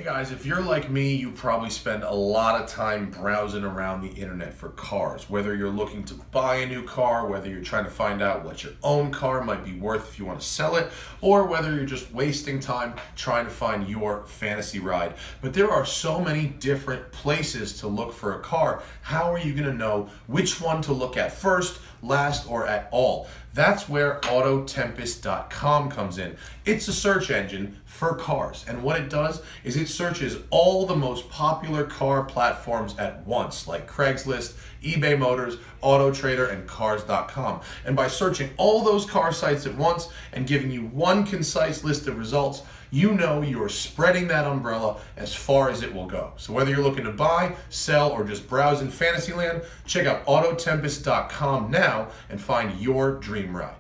Guys, if you're like me, you probably spend a lot of time browsing around the internet for cars. Whether you're looking to buy a new car, whether you're trying to find out what your own car might be worth if you want to sell it, or whether you're just wasting time trying to find your fantasy ride. But there are so many different places to look for a car. How are you going to know which one to look at first, last, or at all? That's where AutoTempest.com comes in. It's a search engine for cars, and what it does is it searches all the most popular car platforms at once, like Craigslist, eBay Motors, AutoTrader, and Cars.com. And by searching all those car sites at once and giving you one concise list of results, you know you're spreading that umbrella as far as it will go. So whether you're looking to buy, sell, or just browse in Fantasyland, check out AutoTempest.com now and find your dream ride.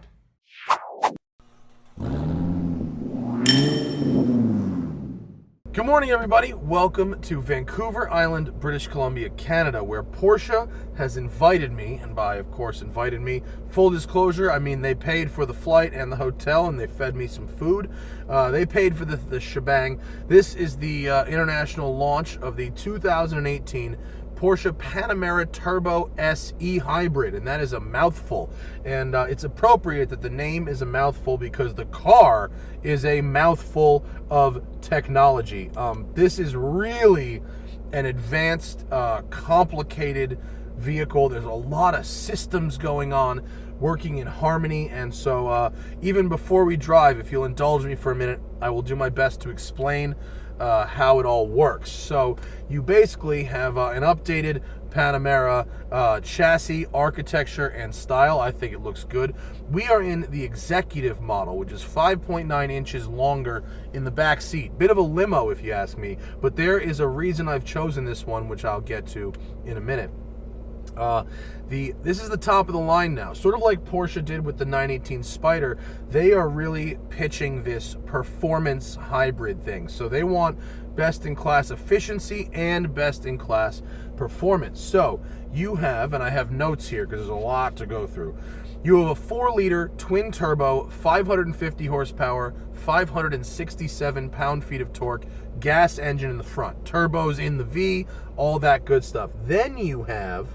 Good morning, everybody. Welcome to Vancouver Island, British Columbia, Canada, where Porsche has invited me, and by, of course, invited me, full disclosure, I mean they paid for the flight and the hotel, and they fed me some food. They paid for the shebang. This is the international launch of the 2018 Porsche Panamera Turbo SE Hybrid, and that is a mouthful. And it's appropriate that the name is a mouthful because the car is a mouthful of technology. This is really an advanced, complicated vehicle. There's a lot of systems going on, working in harmony, and so even before we drive, if you'll indulge me for a minute, I will do my best to explain how it all works. So you basically have an updated Panamera chassis, architecture, and style. I think it looks good. We are in the executive model, which is 5.9 inches longer in the back seat. Bit of a limo, if you ask me, but there is a reason I've chosen this one, which I'll get to in a minute. This is the top of the line now, sort of like Porsche did with the 918 Spyder. They are really pitching this performance hybrid thing. So they want best-in-class efficiency and best-in-class performance. So you have, and I have notes here because there's a lot to go through, you have a 4-liter twin-turbo, 550 horsepower, 567 pound-feet of torque, gas engine in the front, turbos in the V, all that good stuff. Then you have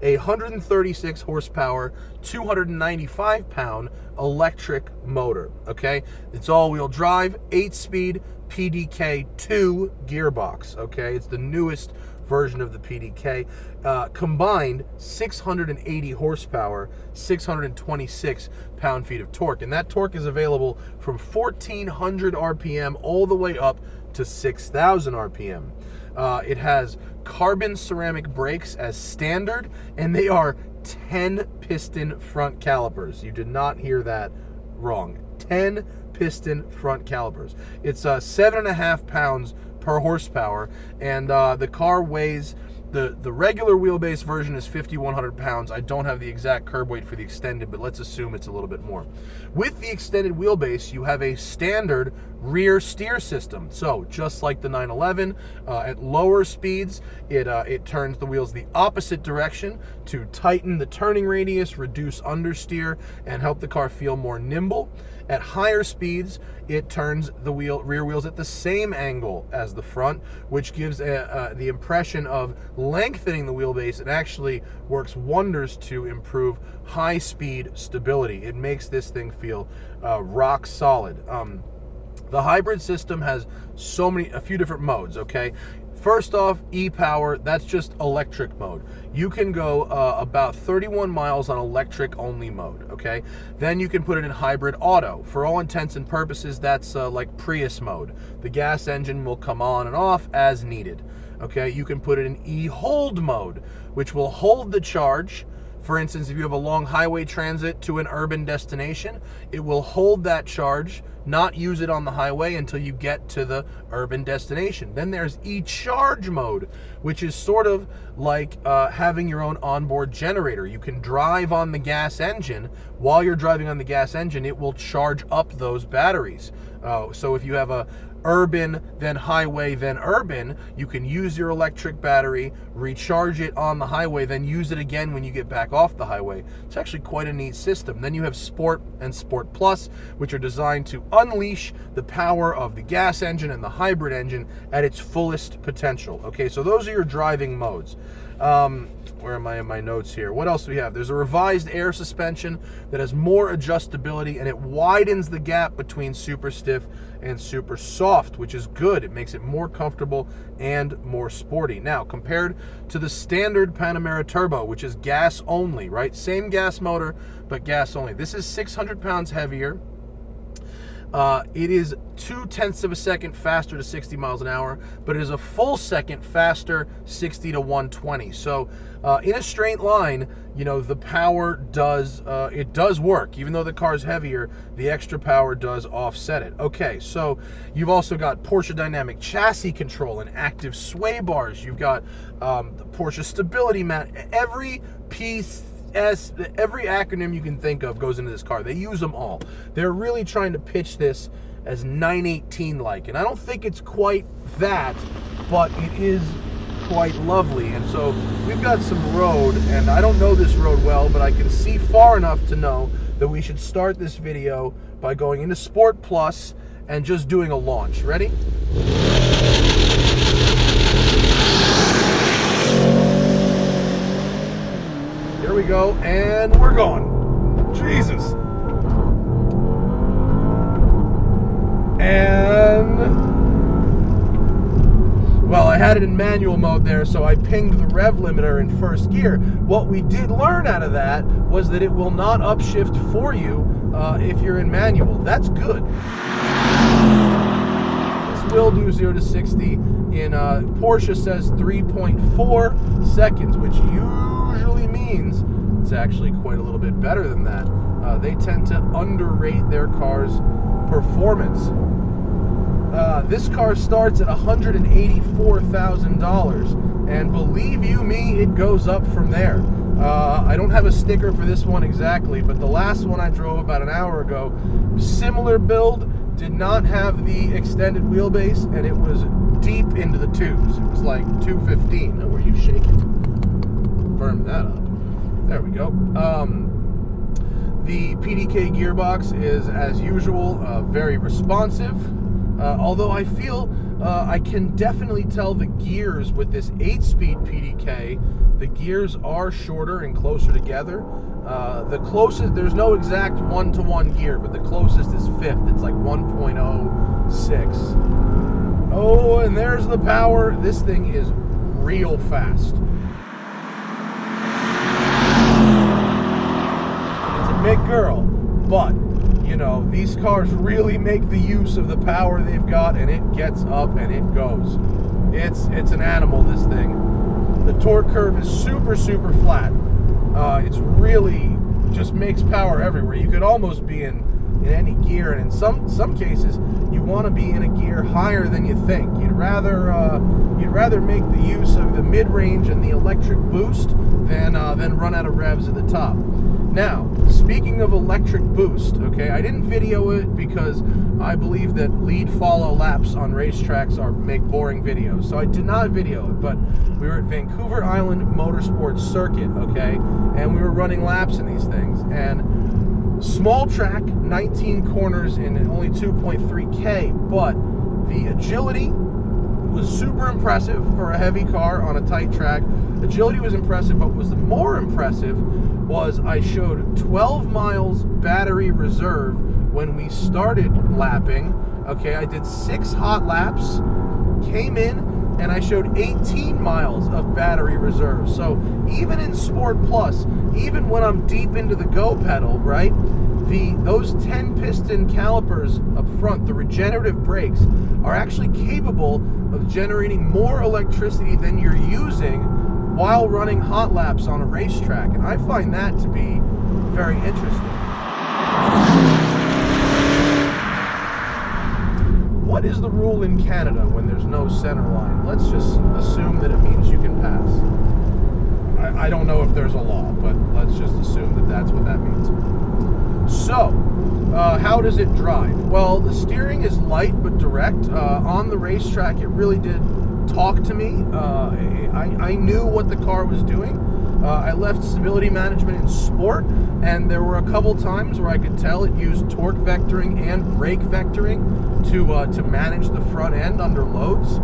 a 136 horsepower, 295 pound electric motor, okay? It's all-wheel drive, 8-speed Pdk 2 gearbox, okay? It's the newest version of the PDK. Combined 680 horsepower, 626 pound-feet of torque. And that torque is available from 1,400 RPM all the way up to 6,000 RPM. It has carbon ceramic brakes as standard, and they are 10-piston front calipers. You did not hear that wrong. 10-piston front calipers. It's 7.5 pounds per horsepower, and the car weighs, the regular wheelbase version is 5,100 pounds. I don't have the exact curb weight for the extended, but let's assume it's a little bit more. With the extended wheelbase, you have a standard rear steer system. So just like the 911, at lower speeds, it turns the wheels the opposite direction to tighten the turning radius, reduce understeer, and help the car feel more nimble. At higher speeds, it turns the rear wheels at the same angle as the front, which gives the impression of lengthening the wheelbase. It actually works wonders to improve high-speed stability. It makes this thing feel rock solid. The hybrid system has a few different modes, okay? First off, e-power, that's just electric mode. You can go about 31 miles on electric-only mode, okay? Then you can put it in hybrid auto. For all intents and purposes, that's like Prius mode. The gas engine will come on and off as needed, okay? You can put it in e-hold mode, which will hold the charge. For instance, if you have a long highway transit to an urban destination, it will hold that charge, not use it on the highway until you get to the urban destination. Then there's e-charge mode, which is sort of like having your own onboard generator. You can drive on the gas engine. While you're driving on the gas engine, it will charge up those batteries. So if you have urban, then highway, then urban. You can use your electric battery, recharge it on the highway, then use it again when you get back off the highway. It's actually quite a neat system. Then you have Sport and Sport Plus, which are designed to unleash the power of the gas engine and the hybrid engine at its fullest potential. Okay, so those are your driving modes. Where am I in my notes here? What else do we have? There's a revised air suspension that has more adjustability, and it widens the gap between super stiff and super soft, which is good. It makes it more comfortable and more sporty. Now, compared to the standard Panamera Turbo, which is gas only, right? Same gas motor, but gas only. This is 600 pounds heavier. It is 0.2 of a second faster to 60 miles an hour, but it is a full second faster 60 to 120. So in a straight line, you know, the power does work. Even though the car is heavier, the extra power does offset it. Okay, so you've also got Porsche dynamic chassis control and active sway bars. You've got the Porsche stability mat. Every acronym you can think of goes into this car. They use them all. They're really trying to pitch this as 918-like, and I don't think it's quite that, but it is quite lovely. And so we've got some road, and I don't know this road well, but I can see far enough to know that we should start this video by going into Sport Plus and just doing a launch. Ready? Here we go, and we're going. Jesus. And, well, I had it in manual mode there, so I pinged the rev limiter in first gear. What we did learn out of that was that it will not upshift for you if you're in manual. That's good. This will do 0 to 60 in, Porsche says 3.4 seconds, which usually means it's actually quite a little bit better than that. They tend to underrate their car's performance. This car starts at $184,000, and believe you me, it goes up from there. I don't have a sticker for this one exactly, but the last one I drove about an hour ago, similar build, did not have the extended wheelbase, and it was deep into the twos. It was like 215. Oh, were you shaking? Firm that up. There we go. The Pdk Gearbox is, as usual, very responsive. Although I feel I can definitely tell the gears with this 8-speed PDK, the gears are shorter and closer together. The closest, there's no exact 1-to-1 gear, but the closest is 5th. It's like 1.06. Oh, and there's the power. This thing is real fast. It's a big girl, but you know, these cars really make the use of the power they've got, and it gets up and it goes. It's an animal, this thing. The torque curve is super flat. It's really just makes power everywhere. You could almost be in any gear, and in some cases you want to be in a gear higher than you think. You'd rather make the use of the mid-range and the electric boost than run out of revs at the top. Now, speaking of electric boost, okay, I didn't video it because I believe that lead-follow laps on racetracks make boring videos, so I did not video it, but we were at Vancouver Island Motorsports Circuit, okay, and we were running laps in these things, and small track, 19 corners in only 2.3K, but the agility was super impressive for a heavy car on a tight track. Agility was impressive, but what was the more impressive was I showed 12 miles battery reserve when we started lapping. Okay, I did 6 hot laps, came in, and I showed 18 miles of battery reserve. So even in Sport Plus, even when I'm deep into the go pedal, right, those 10-piston calipers up front, the regenerative brakes, are actually capable of generating more electricity than you're using while running hot laps on a racetrack, and I find that to be very interesting. What is the rule in Canada when there's no center line? Let's just assume that it means you can pass. I don't know if there's a law, but let's just assume that that's what that means. So, how does it drive? Well, the steering is light but direct. On the racetrack, it really did talk to me. I knew what the car was doing. I left stability management in sport, and there were a couple times where I could tell it used torque vectoring and brake vectoring to manage the front end under loads.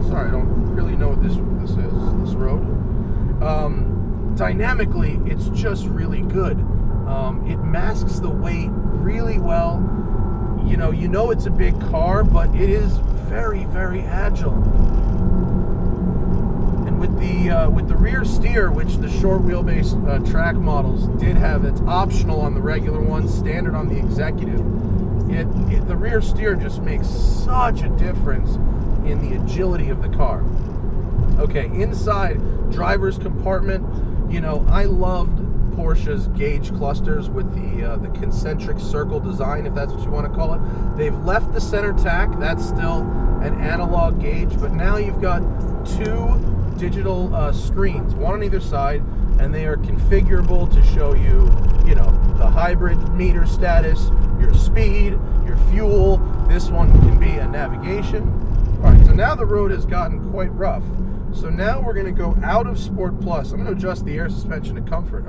Sorry, I don't really know what this is, this road. Dynamically, it's just really good. It masks the weight really well. You know it's a big car, but it is very, very agile. And with the rear steer, which the short wheelbase track models did have, it's optional on the regular ones, standard on the executive. The rear steer just makes such a difference in the agility of the car. Okay, inside, driver's compartment, I loved Porsche's gauge clusters with the concentric circle design, if that's what you want to call it. They've left the center tack, that's still an analog gauge, but now you've got two digital screens, one on either side, and they are configurable to show you, the hybrid meter status, your speed, your fuel. This one can be a navigation. All right, so now the road has gotten quite rough. So now we're going to go out of Sport Plus. I'm going to adjust the air suspension to comfort.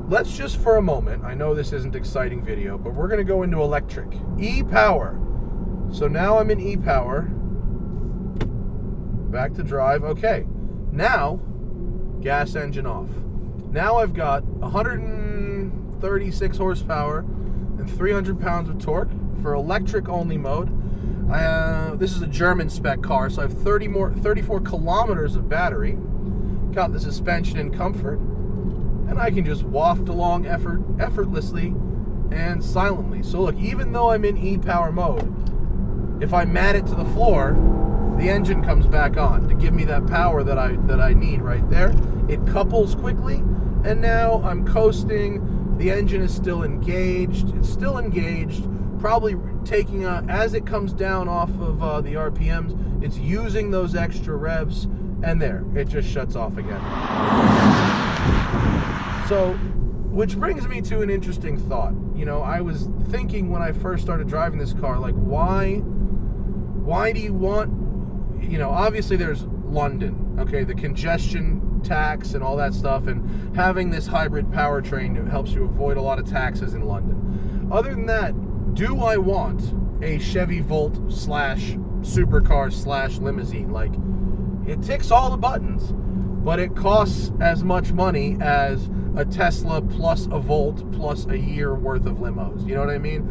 Let's just for a moment, I know this isn't exciting video, but we're going to go into electric. E-Power. So now I'm in E-Power. Back to drive. Okay. Now, gas engine off. Now I've got 136 horsepower and 300 pounds of torque for electric only mode. This is a German spec car, so I have 34 kilometers of battery. Got the suspension in comfort, and I can just waft along effortlessly and silently. So look, even though I'm in E-Power mode, if I mat it to the floor, the engine comes back on to give me that power that I need right there. It couples quickly, and now I'm coasting. The engine is still engaged. It's still engaged. Probably taking as it comes down off of the RPMs, it's using those extra revs, and there, it just shuts off again. So, which brings me to an interesting thought. I was thinking when I first started driving this car, like, why do you want, obviously there's London, okay, the congestion tax and all that stuff, and having this hybrid powertrain helps you avoid a lot of taxes in London. Other than that, do I want a Chevy Volt / supercar / limousine? Like, it ticks all the buttons, but it costs as much money as a Tesla plus a Volt plus a year worth of limos. You know what I mean?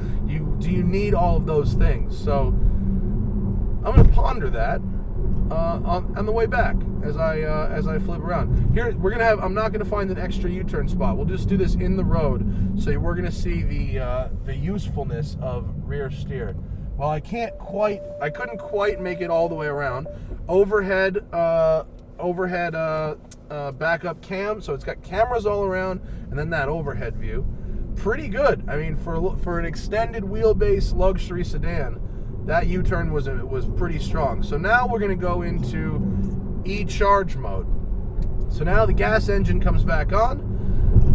Do you need all of those things? So I'm going to ponder that on the way back as I flip around. Here I'm not gonna find an extra U-turn spot. We'll just do this in the road, so we're gonna see the usefulness of rear steer. Well, I couldn't quite make it all the way around. Overhead backup cam, so it's got cameras all around, and then that overhead view. Pretty good. I mean, for an extended wheelbase luxury sedan, that U-turn was pretty strong. So now we're going to go into E-Charge mode. So now the gas engine comes back on.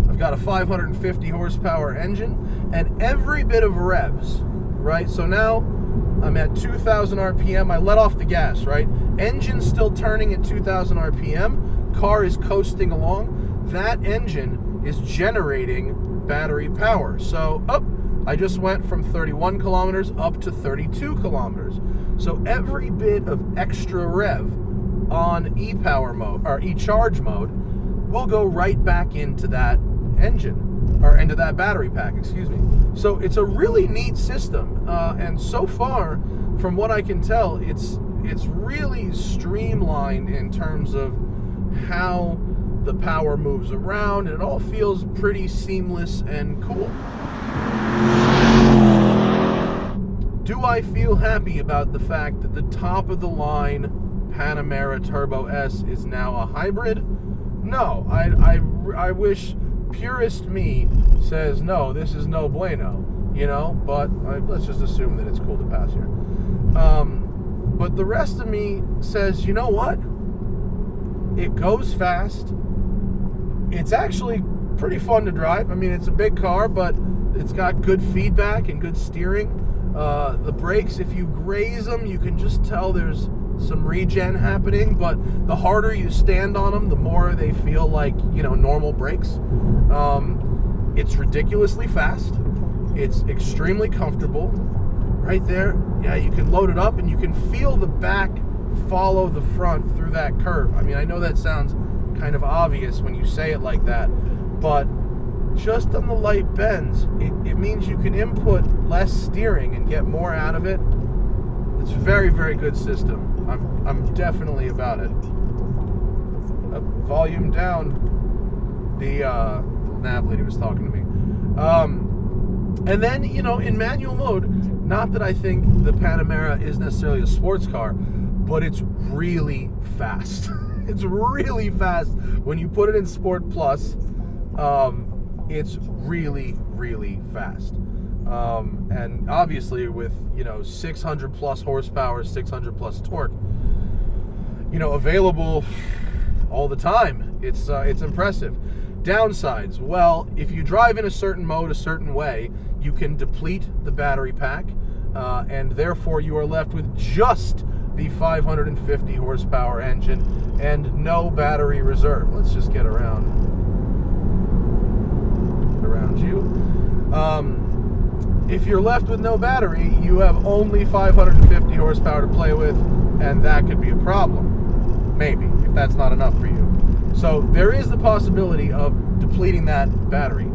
I've got a 550 horsepower engine, and every bit of revs, right? So now I'm at 2,000 RPM. I let off the gas, right? Engine's still turning at 2,000 RPM. Car is coasting along. That engine is generating battery power. So I just went from 31 kilometers up to 32 kilometers. So every bit of extra rev on E-Power mode, or E-Charge mode, will go right back into that engine, or into that battery pack, excuse me. So it's a really neat system, and so far, from what I can tell, it's really streamlined in terms of how the power moves around, and it all feels pretty seamless and cool. Do I feel happy about the fact that the top of the line Panamera Turbo S is now a hybrid? No, I wish purist me says no, this is no bueno, but let's just assume that it's cool to pass here. But the rest of me says, you know what? It goes fast. It's actually pretty fun to drive. I mean, it's a big car, but it's got good feedback and good steering. The brakes, if you graze them, you can just tell there's some regen happening, but the harder you stand on them, the more they feel like, normal brakes. It's ridiculously fast. It's extremely comfortable. Right there, yeah, you can load it up and you can feel the back follow the front through that curve. I mean, I know that sounds kind of obvious when you say it like that, but just on the light bends, it means you can input less steering and get more out of it. It's a very, very good system. I'm definitely about it. Volume down. The nav lady was talking to me. And then, in manual mode, not that I think the Panamera is necessarily a sports car, but it's really fast. It's really fast. When you put it in Sport Plus, it's really, really fast. And obviously with, 600 plus horsepower, 600 plus torque, available all the time. It's impressive. Downsides, well, if you drive in a certain mode a certain way, you can deplete the battery pack, and therefore you are left with just the 550 horsepower engine and no battery reserve. Let's just get around you. If you're left with no battery, you have only 550 horsepower to play with, and that could be a problem. Maybe, if that's not enough for you. So there is the possibility of depleting that battery.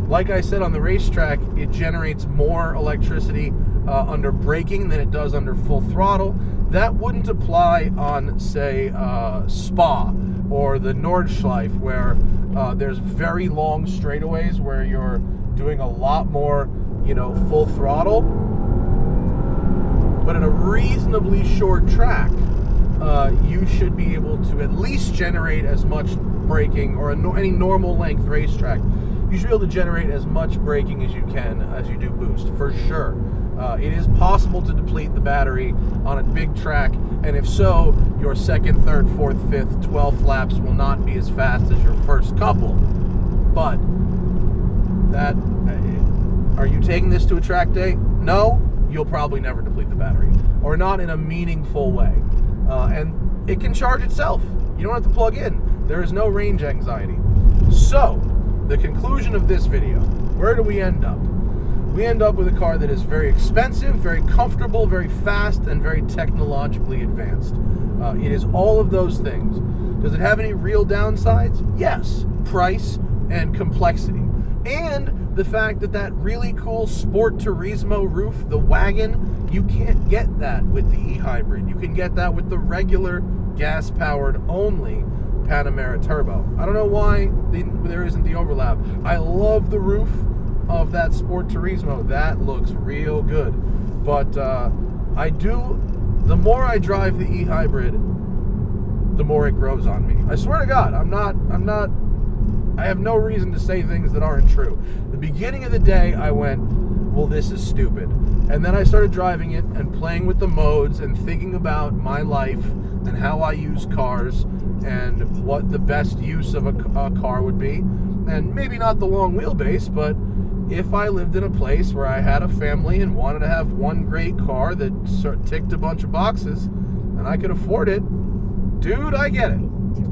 Like I said, on the racetrack, it generates more electricity under braking than it does under full throttle. That wouldn't apply on, say, Spa or the Nordschleife, where there's very long straightaways where you're doing a lot more, full throttle. But at a reasonably short track, you should be able to at least generate as much braking, or any normal length racetrack, you should be able to generate as much braking as you can as you do boost, for sure. It is possible to deplete the battery on a big track, and if so, your second, third, fourth, fifth, 12th laps will not be as fast as your first couple. But are you taking this to a track day? No, you'll probably never deplete the battery, or not in a meaningful way. And it can charge itself. You don't have to plug in. There is no range anxiety. So, the conclusion of this video, where do we end up? We end up with a car that is very expensive, very comfortable, very fast, and very technologically advanced. It is all of those things. Does it have any real downsides? Yes. Price and complexity. And the fact that really cool Sport Turismo roof, the wagon, you can't get that with the e-hybrid. You can get that with the regular gas-powered only Panamera Turbo. I don't know why there isn't the overlap. I love the roof of that Sport Turismo. That looks real good. But the more I drive the e-hybrid, the more it grows on me. I swear to God, I have no reason to say things that aren't true. The beginning of the day, I went, well, this is stupid. And then I started driving it and playing with the modes and thinking about my life and how I use cars and what the best use of a car would be. And maybe not the long wheelbase, but if I lived in a place where I had a family and wanted to have one great car that ticked a bunch of boxes and I could afford it, dude, I get it.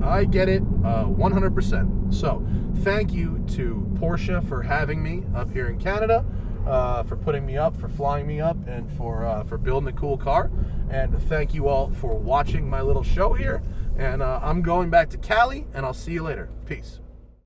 I get it 100%. So, thank you to Porsche for having me up here in Canada, for putting me up, for flying me up, and for building a cool car. And thank you all for watching my little show here. And I'm going back to Cali, and I'll see you later. Peace.